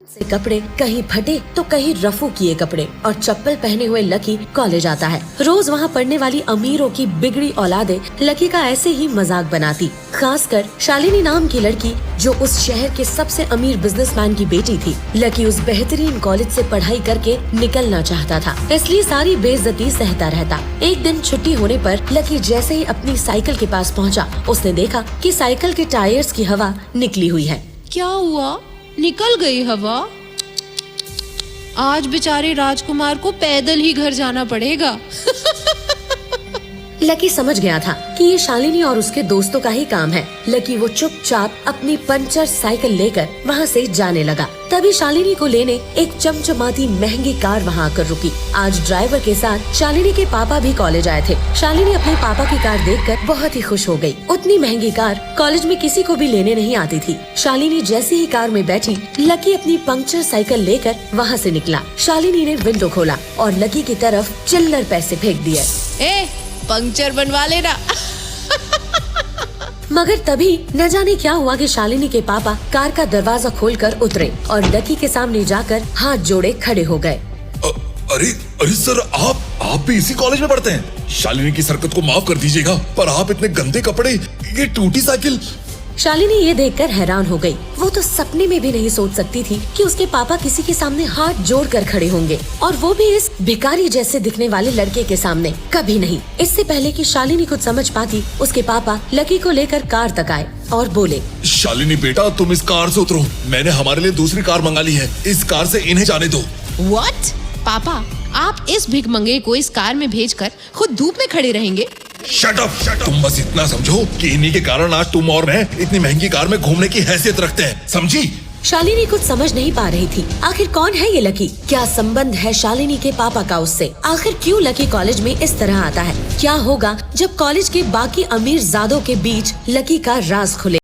से कपड़े कहीं फटे तो कहीं रफू किए कपड़े और चप्पल पहने हुए लकी कॉलेज आता है। रोज वहाँ पढ़ने वाली अमीरों की बिगड़ी औलादे लकी का ऐसे ही मजाक बनाती, खासकर शालिनी नाम की लड़की जो उस शहर के सबसे अमीर बिजनेसमैन की बेटी थी। लकी उस बेहतरीन कॉलेज से पढ़ाई करके निकलना चाहता था, इसलिए सारी बेइज्जती सहता रहता। एक दिन छुट्टी होने पर लकी जैसे ही अपनी साइकिल के पास पहुँचा, उसने देखा कि साइकिल के टायर्स की हवा निकली हुई है। क्या हुआ? निकल गई हवा। आज बेचारे राजकुमार को पैदल ही घर जाना पड़ेगा। लकी समझ गया था कि ये शालिनी और उसके दोस्तों का ही काम है। लकी वो चुपचाप अपनी पंचर साइकिल लेकर वहाँ से जाने लगा। तभी शालिनी को लेने एक चमचमाती महंगी कार वहाँ आकर रुकी। आज ड्राइवर के साथ शालिनी के पापा भी कॉलेज आए थे। शालिनी अपने पापा की कार देखकर बहुत ही खुश हो गई। उतनी महंगी कार कॉलेज में किसी को भी लेने नहीं आती थी। शालिनी जैसे ही कार में बैठी, लकी अपनी पंक्चर साइकिल लेकर वहाँ से निकला। शालिनी ने विंडो खोला और लकी की तरफ चिल्लर पैसे फेंक दिए। पंक्चर बनवा लेना। मगर तभी न जाने क्या हुआ कि शालिनी के पापा कार का दरवाजा खोलकर उतरे और लकी के सामने जाकर हाथ जोड़े खड़े हो गए। अरे सर, आप भी इसी कॉलेज में पढ़ते हैं? शालिनी की हरकत को माफ कर दीजिएगा, पर आप इतने गंदे कपड़े, ये टूटी साइकिल। शालिनी ये देखकर हैरान हो गई। वो तो सपने में भी नहीं सोच सकती थी कि उसके पापा किसी के सामने हाथ जोड़कर खड़े होंगे, और वो भी इस भिखारी जैसे दिखने वाले लड़के के सामने। कभी नहीं। इससे पहले कि शालिनी कुछ समझ पाती, उसके पापा लकी को लेकर कार तक आए और बोले, शालिनी बेटा, तुम इस कार से उतरो। मैंने हमारे लिए दूसरी कार मंगा ली है, इस कार से इन्हें जाने दो। What? पापा, आप इस भिखमंगे को इस कार में भेजकर खुद धूप में खड़े रहेंगे? Shut up. तुम बस इतना समझो कि इन्हीं के कारण आज तुम और मैं इतनी महंगी कार में घूमने की हैसियत रखते हैं, समझी? शालिनी कुछ समझ नहीं पा रही थी। आखिर कौन है ये लकी? क्या संबंध है शालिनी के पापा का उससे? आखिर क्यों लकी कॉलेज में इस तरह आता है? क्या होगा जब कॉलेज के बाकी अमीर जादों के बीच लकी का राज खुले?